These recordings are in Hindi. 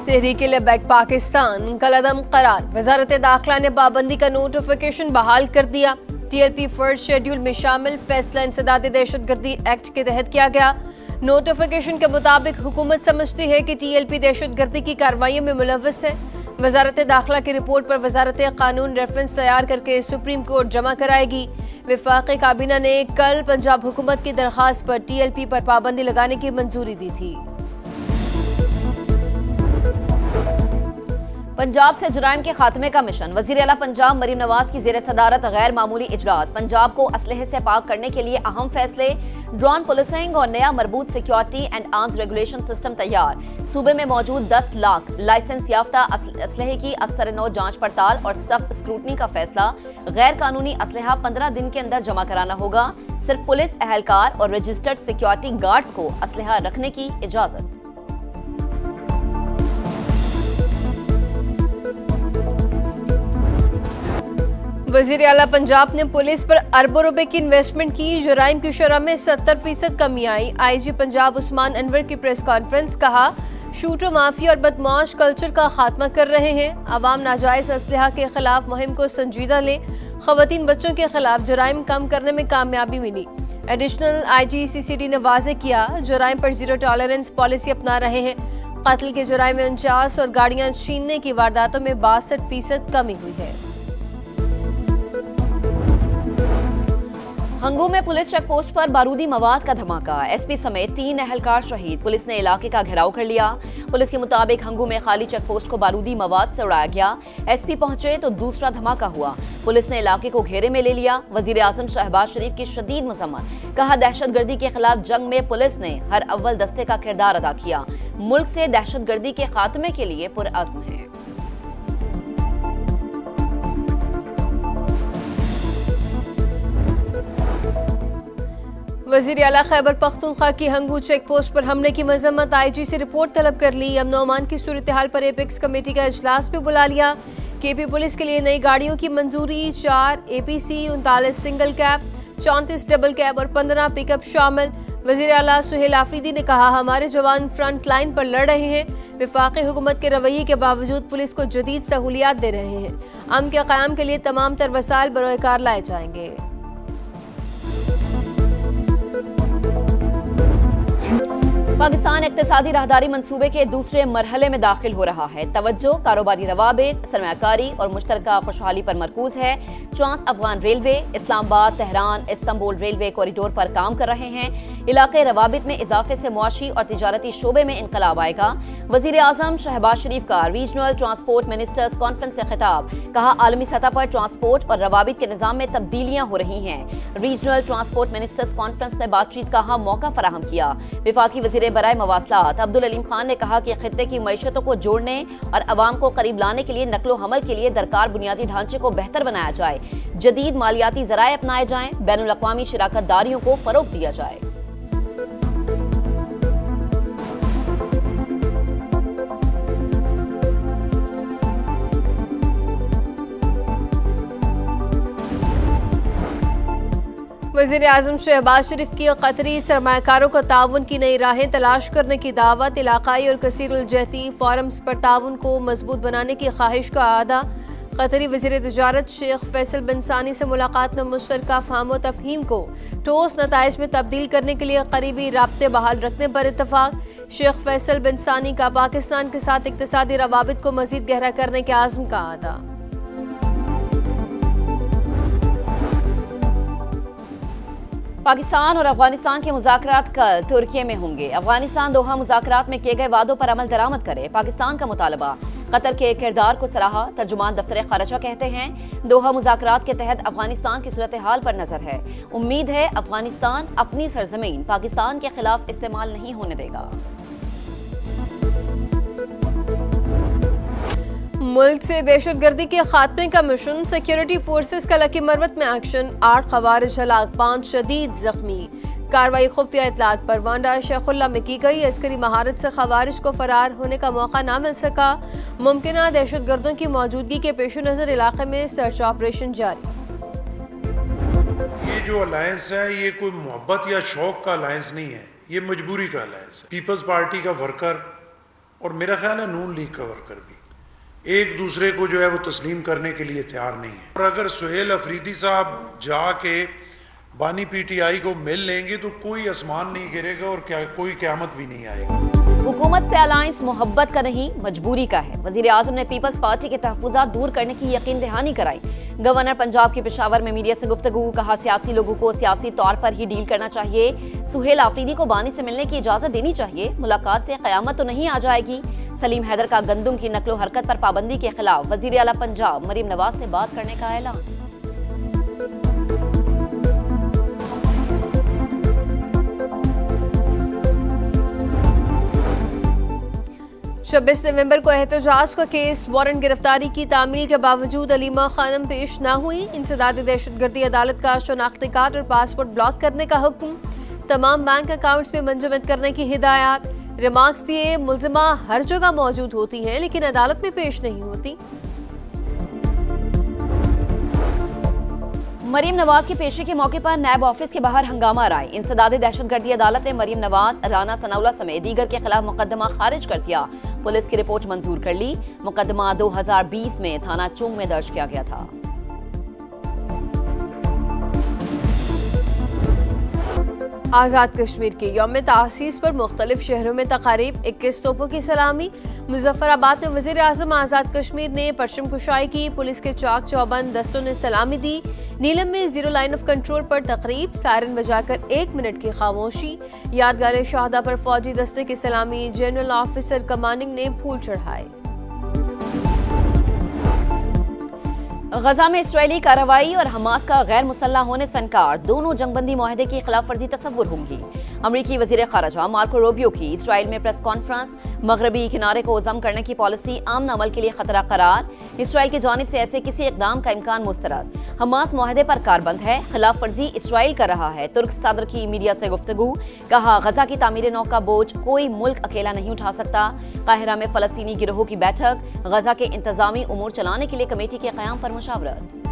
तहरीक लेबैक पाकिस्तान कलअदम करार। वजारत दाखिला ने पाबंदी का नोटिफिकेशन बहाल कर दिया। TLP फर्स्ट शेड्यूल में शामिल फैसला इंसदाद दहशतगर्दी एक्ट के तहत किया गया। नोटिफिकेशन के मुताबिक हुकूमत समझती है कि TLP दहशतगर्दी की कार्रवाइयों में मुलव्वस है। वजारत दाखिला की रिपोर्ट पर वजारत कानून रेफरेंस तैयार करके सुप्रीम कोर्ट जमा कराएगी। वफाकी काबीना ने कल पंजाब हुकूमत की दरख्वास्त पर TLP पर पाबंदी लगाने की मंजूरी दी थी। पंजाब से जुराइम के खात्मे का मिशन। वजीर आला पंजाब मरीम नवाज की जेर सदारत गैर मामूली इजलास। पंजाब को असलहे से पाक करने के लिए अहम फैसले। ड्रोन पुलिसिंग और नया मरबूत security and arms regulation system तैयार। सूबे में मौजूद 10 लाख लाइसेंस याफ्ता असलहे की असर-ए-नौ जांच पड़ताल और सख्त स्क्रूटनी का फैसला। गैर कानूनी असलहा 15 दिन के अंदर जमा कराना होगा। सिर्फ पुलिस एहलकार और रजिस्टर्ड सिक्योरिटी गार्ड्स को असलहा रखने की इजाजत। वजीर आला पंजाब ने पुलिस पर अरबों रुपए की इन्वेस्टमेंट की। जुराइम की शरह में 70% कमी आई। IG पंजाब उस्मान अनवर की प्रेस कॉन्फ्रेंस। कहा, शूटर माफिया और बदमाश कल्चर का खात्मा कर रहे हैं। अवाम नाजायज असलहा के खिलाफ मुहिम को संजीदा ले। खवातीन बच्चों के खिलाफ जुराइम कम करने में कामयाबी मिली। एडिशनल IG CCD ने वाजे किया, जुराइम पर जीरो टॉलरेंस पॉलिसी अपना रहे हैं। कत्ल के जुराइम में 49 और गाड़ियां छीनने की वारदातों में 62% कमी हुई है। हंगू में पुलिस चेक पोस्ट पर बारूदी मवाद का धमाका। SP समेत 3 एहलकार शहीद। पुलिस ने इलाके का घेराव कर लिया। पुलिस के मुताबिक हंगू में खाली चेक पोस्ट को बारूदी मवाद से उड़ाया गया। SP पहुंचे तो दूसरा धमाका हुआ। पुलिस ने इलाके को घेरे में ले लिया। वजीर आजम शहबाज शरीफ की शदीद मजम्मत। कहा, दहशतगर्दी के खिलाफ जंग में पुलिस ने हर अव्वल दस्ते का किरदार अदा किया। मुल्क से दहशतगर्दी के खात्मे के लिए पुरअज़्म है। वजीर आला खैबर पख्तूनख्वा की हंगू चेक पोस्ट पर हमले की मजम्मत। IG से रिपोर्ट तलब कर ली। अमन ओमान की सूरत हाल पर एपेक्स कमेटी का इजलास भी बुला लिया। KP पुलिस के लिए नई गाड़ियों की मंजूरी। 4 APC, 39 single cab, 34 double cab और 15 पिकअप शामिल। वजीर आला सुहेल आफरीदी ने कहा, हमारे जवान फ्रंट लाइन पर लड़ रहे हैं। वफाकी हुकूमत के रवैये के बावजूद पुलिस को जदीद सहूलियात दे रहे हैं। अमन के क़याम के लिए तमाम तर वसाइल बरोकार लाए जाएंगे। पाकिस्तान इक्तिसादी राहदारी मंसूबे के दूसरे मरहले में दाखिल हो रहा है। तवज्जो कारोबारी रवाबित, सरमायाकारी और मुश्तरका खुशहाली पर मरकूज है। Trans Afghan railway Islamabad, Tehran, Istanbul railway corridor पर काम कर रहे हैं। इलाके रवाबित में इजाफे से मुआशी और तिजारती शोबे में इनकलाब आएगा। वजीर आजम शहबाज शरीफ का रीजनल ट्रांसपोर्ट मिनिस्टर्स कॉन्फ्रेंस से खिताब। कहा, आलमी सतह पर ट्रांसपोर्ट और रवाबित के निज़ाम में तब्दीलियां हो रही हैं। रीजनल ट्रांसपोर्ट मिनिस्टर्स कॉन्फ्रेंस ने बातचीत का मौका फराहम किया। वफाकी वजीर बराए मवासलात अब्दुल अलीम खान ने कहा कि खित्ते की मईशतों को जोड़ने और अवाम को करीब लाने के लिए नकलो हमल के लिए दरकार बुनियादी ढांचे को बेहतर बनाया जाए। जदीद मालियाती जराए अपनाए जाएं। बैनुल अक़वामी शिराकतदारियों को फरोग दिया जाए। वज़ीर आज़म शहबाज शरीफ की कतरी सरमायाकारों को ताउन की नई राहें तलाश करने की दावत। इलाकाई और कसीरुल जहती फोरम्स पर ताउन को मजबूत बनाने की ख्वाहिश का आदा। कतरी वज़ीर तिजारत शेख फैसल बिन सानी से मुलाकात में मुश्तरका फ़हम व तफ़हीम को ठोस नताइज में तब्दील करने के लिए करीबी राब्ते बहाल रखने पर इत्तफाक। शेख फैसल बिन सानी का पाकिस्तान के साथ इक़्तिसादी रवाबित को मज़ीद गहरा करने के आज़म का आदा। पाकिस्तान और अफगानिस्तान के मुज़ाकरात कल तुर्की में होंगे। अफगानिस्तान दोहा मुज़ाकरात में किए गए वादों पर अमल दरामद करे। पाकिस्तान का मुतालबा। कतर के किरदार को सराहा। तर्जुमान दफ्तर खारजा कहते हैं, दोहा मुज़ाकरात के तहत अफगानिस्तान की सूरत हाल पर नजर है। उम्मीद है अफगानिस्तान अपनी सरजमीन पाकिस्तान के खिलाफ इस्तेमाल नहीं होने देगा। मुल्क से दहशतगर्दी के खात्मे का मिशन। सिक्योरिटी फोर्सेस का लकी मरवत में एक्शन। 8 खवारिज हलाक, 5 शदीद जख्मी। कार्रवाई खुफिया इतलात पर वांडा शेखुल्ला में की गई। अस्करी महारत से खवारिज को फरार होने का मौका न मिल सका। मुमकिना दहशतगर्दों की मौजूदगी के पेश नज़र इलाके में सर्च ऑपरेशन जारी। ये जो अलायंस है ये कोई मोहब्बत या शौक का अलायंस नहीं है, ये मजबूरी का अलायंस है। पीपल्स पार्टी का वर्कर और मेरा ख्याल है नून लीग का वर्कर भी एक दूसरे को जो है वो तस्लीम करने के लिए तैयार नहीं है। और अगर सुहेल अफरीदी साहब जाके बानी पीटीआई को मिल लेंगे तो कोई आसमान नहीं गिरेगा और कोई क़यामत भी नहीं आएगी। हुकूमत से अलायंस मोहब्बत का नहीं मजबूरी का है। वजीर आजम ने पीपल्स पार्टी के तहफुजात दूर करने की यकीन दहानी कराई। गवर्नर पंजाब के पेशावर में मीडिया से गुफ्तगू, कहा सियासी लोगों को सियासी तौर पर ही डील करना चाहिए। सुहेल आफरीदी को बानी से मिलने की इजाजत देनी चाहिए। मुलाकात से क़यामत तो नहीं आ जाएगी। सलीम हैदर का गंदुम की नकलो हरकत पर पाबंदी के खिलाफ वजीर आला पंजाब मरीम नवाज से बात करने का ऐलान। 26 नवंबर को एहतजाज का केस वारंट गिरफ्तारी की तामील के बावजूद अलीमा खानम पेश न हुई। इंसदादी दहशतगर्दी अदालत का शनाख्ती कार्ड और पासपोर्ट ब्लॉक करने का हुक्म। तमाम बैंक अकाउंट्स में मंजमद करने की हिदायत। रिमार्क्स दिए मुल्जिमा हर जगह मौजूद होती हैं लेकिन अदालत में पेश नहीं होती। मरीम नवाज के पेशी के मौके पर नैब ऑफिस के बाहर हंगामा राय। इंसदादी दहशतगर्दी अदालत ने मरीम नवाज, राना सनाउल्लाह समेत दीगर के खिलाफ मुकदमा खारिज कर दिया। पुलिस की रिपोर्ट मंजूर कर ली। मुकदमा 2020 में थाना चुंग में दर्ज किया गया था। आज़ाद कश्मीर के यौम तासीस पर मुख्तलिफ शहरों में तकारीब। 21 तोपों की सलामी। मुजफ्फराबाद में वज़ीर आज़म आज़ाद कश्मीर ने परचम कुशाई की। पुलिस के चाक चौबंद दस्तों ने सलामी दी। नीलम में जीरो लाइन ऑफ कंट्रोल पर तकरीब। सायरन बजाकर 1 मिनट की खामोशी। यादगार शहादा पर फौजी दस्ते की सलामी। जनरल ऑफिसर कमांडिंग ने फूल चढ़ाए। गजा में इस्राएली कार्रवाई और हमास का गैर मुसल्लह होने से इनकार। दोनों जंगबंदी मुआहदे की खिलाफ वर्जी तस्वुर होंगी। अमरीकी वजीर खारजा मार्को रूबियो की इसराइल में प्रेस कॉन्फ्रेंस। मगरबी किनारे को जम करने की पॉलिसी आमन अमल के लिए खतरा करार। इसराइल की जानिब से ऐसे किसी इकदाम का इम्कान मुस्तरद। हमास मुआहदे पर कारबंद है, खिलाफ वर्जी इसराइल कर रहा है। तुर्क सदर की मीडिया से गुफ्तगू, कहा गजा की तामीर नौ का बोझ कोई मुल्क अकेला नहीं उठा सकता। काहिरा में फलस्तीनी गिरोह की बैठक। गजा के इंतजामी उमूर चलाने के लिए कमेटी के क़याम पर मुशावरत।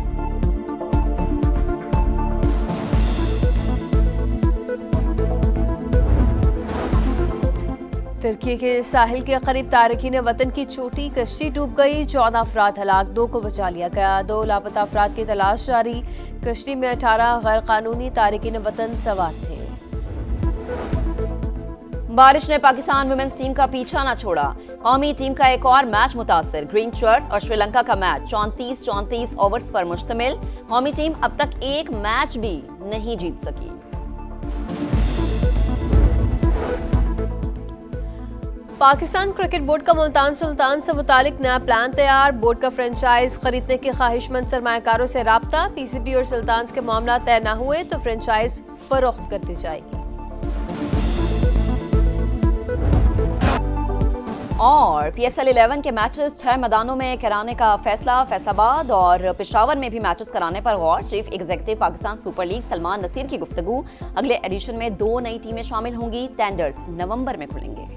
तुर्की के साहिल के करीब तारकीन वतन की छोटी कश्ती डूब गई। 14 अफराद हलाक, 2 को बचा लिया गया। 2 लापता अफराद की तलाश जारी। कश्ती में 18 गैर कानूनी तारकीन वतन सवार थे। बारिश ने पाकिस्तान वुमेन्स टीम का पीछा न छोड़ा। कौमी टीम का एक और मैच मुतासिर। ग्रीन शर्ट्स और श्रीलंका का मैच 34 ओवर्स पर मुश्तमिल। कौमी टीम अब तक एक मैच भी नहीं जीत सकी। पाकिस्तान क्रिकेट बोर्ड का मुल्तान सुल्तान से मुतालिक नया प्लान तैयार। बोर्ड का फ्रेंचाइज खरीदने के ख्वाहिशमंद सरमायाकारों से राब्ता। पीसीबी और सुल्तान के मामला तय न हुए तो फ्रेंचाइज फरोख्त कर दी जाएगी। और PSL 11 के मैचेस 6 मैदानों में कराने का फैसला। फैसलाबाद और पेशावर में भी मैचेस कराने पर गौर। Chief executive Pakistan Super League Salman Naseer की गुफ्तगू। अगले एडिशन में 2 नई टीमें शामिल होंगी। टेंडर्स नवंबर में खुलेंगे।